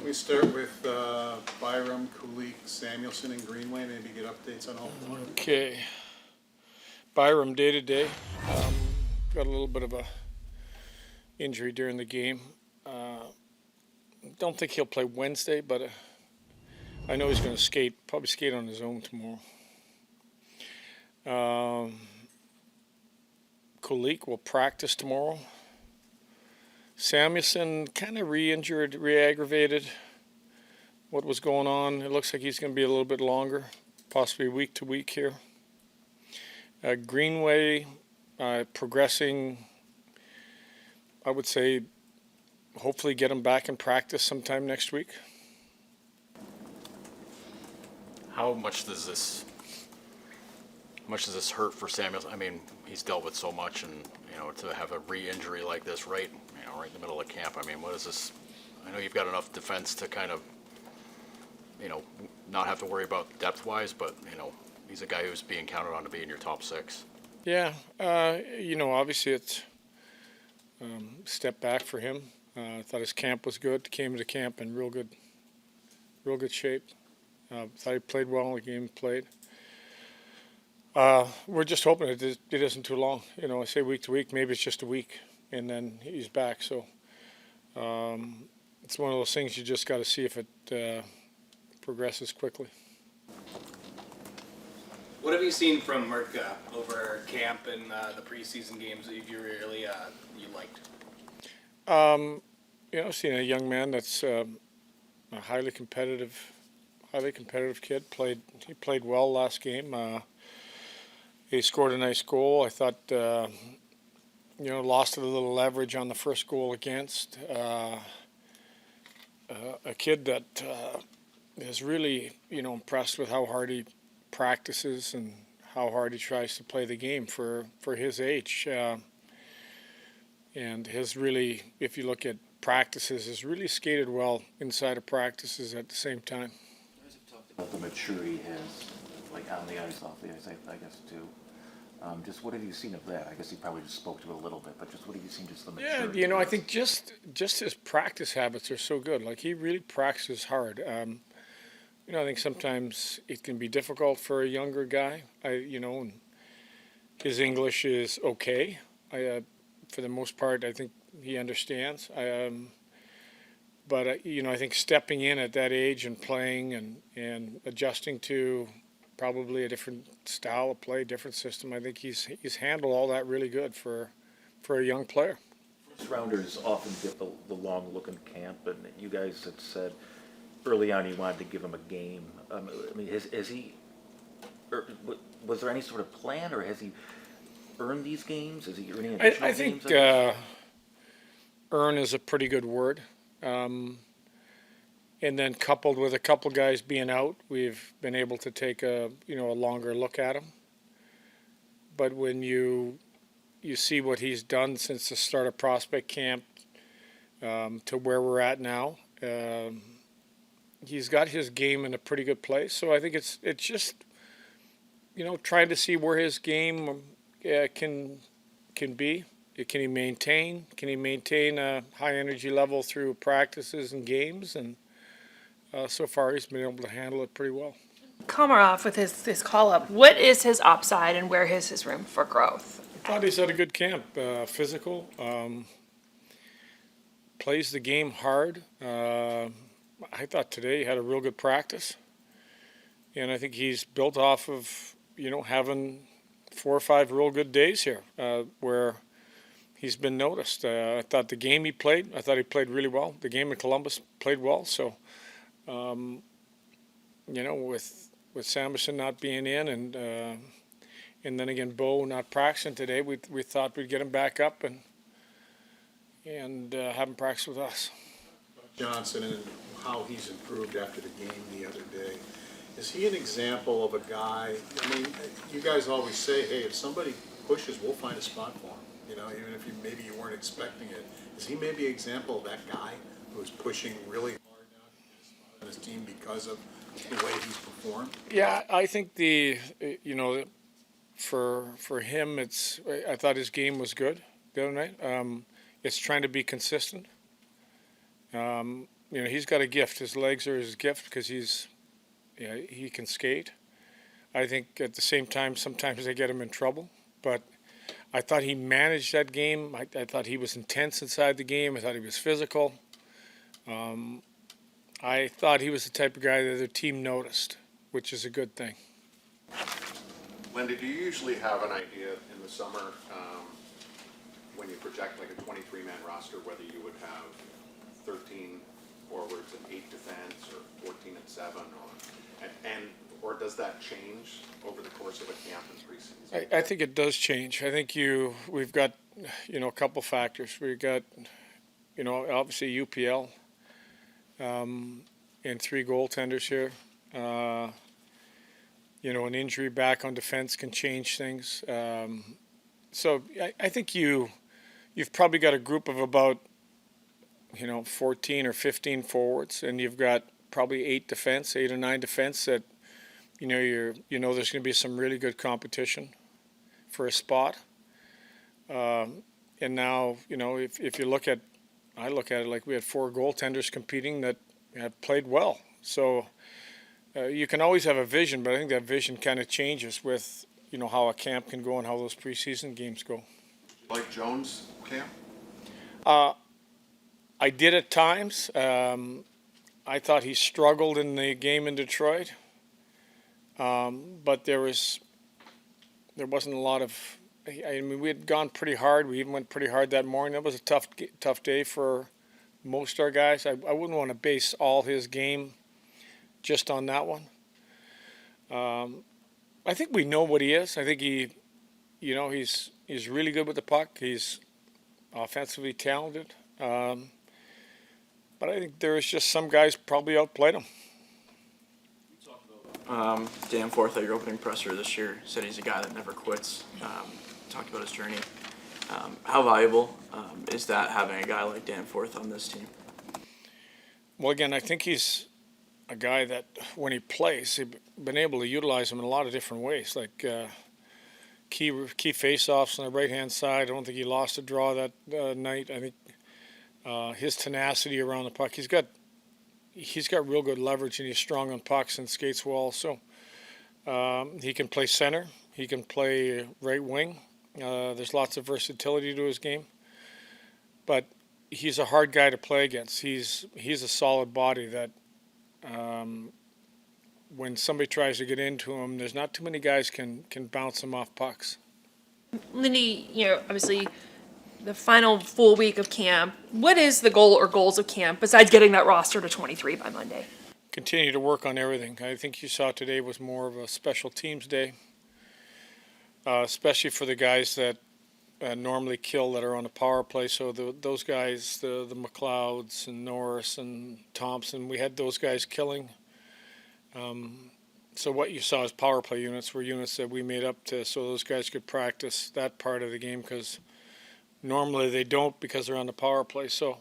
We start with Byram, Kulich, Samuelson, and Greenway. Maybe get updates on all four. Okay. Byram day to day. Got a little bit of a injury during the game. Don't think he'll play Wednesday, but I know he's going to skate. Probably skate on his own tomorrow. Kulich will practice tomorrow. Samuelson kind of re-injured, re-aggravated. What was going on? It looks like he's going to be a little bit longer, possibly week to week here. Greenway progressing. I would say hopefully get him back in practice sometime next week. How much does this hurt for Samuelson? I mean, he's dealt with so much, and to have a re-injury like this right in the middle of camp. I mean, what is this? I know you've got enough defense to kind of not have to worry about depth-wise, but he's a guy who's being counted on to be in your top six. Yeah, obviously it's step back for him. I thought his camp was good. Came into camp in real good shape. Thought he played well in the game he played. We're just hoping it isn't too long. I say week to week, maybe it's just a week, and then he's back. So it's one of those things you just got to see if it progresses quickly. What have you seen from Murka over camp and the preseason games that you really you liked? Seeing a young man that's a highly competitive kid. He played well last game. He scored a nice goal. I thought, lost a little leverage on the first goal against a kid that is really, impressed with how hard he practices and how hard he tries to play the game for his age. And has really, if you look at practices, has really skated well inside of practices at the same time. You guys have talked about the maturity he has, like on the ice, off the ice, I guess, too. Just what have you seen of that? I guess you probably just spoke to it a little bit, but just what have you seen, just the maturity? Yeah, I think just his practice habits are so good. Like, he really practices hard. I think sometimes it can be difficult for a younger guy. And his English is okay. For the most part, I think he understands. But I think stepping in at that age and playing and adjusting to probably a different style of play, different system, I think he's handled all that really good for a young player. First rounders often get the long look in camp, and you guys had said early on you wanted to give him a game. I mean, has he? Was there any sort of plan, or has he earned these games? Is he earning additional games? I think earn is a pretty good word. And then coupled with a couple guys being out, we've been able to take a longer look at him. But when you see what he's done since the start of prospect camp to where we're at now, he's got his game in a pretty good place. So I think it's just trying to see where his game can be. Can he maintain? Can he maintain a high energy level through practices and games? And so far, he's been able to handle it pretty well. Comarov with his call up. What is his upside, and where is his room for growth? I thought he's had a good camp. Physical, plays the game hard. I thought today he had a real good practice, and I think he's built off of having 4 or 5 real good days here where he's been noticed. I thought the game he played, I thought he played really well. The game in Columbus played well. So, with Samuelson not being in and then again Bo not practicing today, we thought we'd get him back up and have him practice with us. Johnson and how he's improved after the game the other day. Is he an example of a guy? I mean, you guys always say, hey, if somebody pushes, we'll find a spot for him. Even if maybe you weren't expecting it. Is he maybe an example of that guy who's pushing really hard now to get a spot on his team because of the way he's performed? Yeah, I think for him, I thought his game was good the other night. It's trying to be consistent. he's got a gift. His legs are his gift because he can skate. I think at the same time, sometimes they get him in trouble. But I thought he managed that game. I thought he was intense inside the game. I thought he was physical. I thought he was the type of guy that the team noticed, which is a good thing. Lindy, do you usually have an idea in the summer when you project like a 23-man roster, whether you would have 13 forwards and 8 defense or 14 and 7, or does that change over the course of a camp and preseason? I think it does change. I think we've got a couple factors. We've got obviously UPL and 3 goaltenders here. An injury back on defense can change things. So I think you've probably got a group of about 14 or 15 forwards, and you've got probably 8 or 9 defense that there's going to be some really good competition for a spot. And now if you look at, I look at it like we had 4 goaltenders competing that have played well. So you can always have a vision, but I think that vision kind of changes with how a camp can go and how those preseason games go. Like Jones camp? I did at times. I thought he struggled in the game in Detroit, but there wasn't a lot of. I mean, we had gone pretty hard. We even went pretty hard that morning. That was a tough day for most of our guys. I wouldn't want to base all his game just on that one. I think we know what he is. I think he's really good with the puck. He's offensively talented. But I think there's just some guys probably outplayed him. Danforth at your opening presser this year said he's a guy that never quits. Talked about his journey. How valuable is that, having a guy like Danforth on this team? Well, again, I think he's a guy that when he plays, he's been able to utilize him in a lot of different ways, like key face-offs on the right-hand side. I don't think he lost a draw that night. I think his tenacity around the puck. He's got real good leverage, and he's strong on pucks and skates well. So he can play center. He can play right wing. There's lots of versatility to his game. But he's a hard guy to play against. He's a solid body that when somebody tries to get into him, there's not too many guys can bounce him off pucks. Lindy, obviously the final full week of camp, what is the goal or goals of camp besides getting that roster to 23 by Monday? Continue to work on everything. I think you saw today was more of a special teams day, especially for the guys that normally kill that are on the power play. So those guys, the McLeods and Norris and Thompson, we had those guys killing. So what you saw as power play units were units that we made up to, so those guys could practice that part of the game, because normally they don't because they're on the power play. So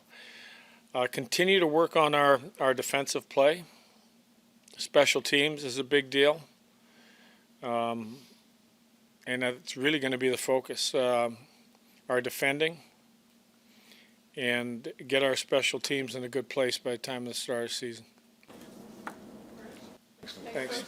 continue to work on our defensive play. Special teams is a big deal. And that's really going to be the focus. Our defending, and get our special teams in a good place by the time of the start of the season. Thanks.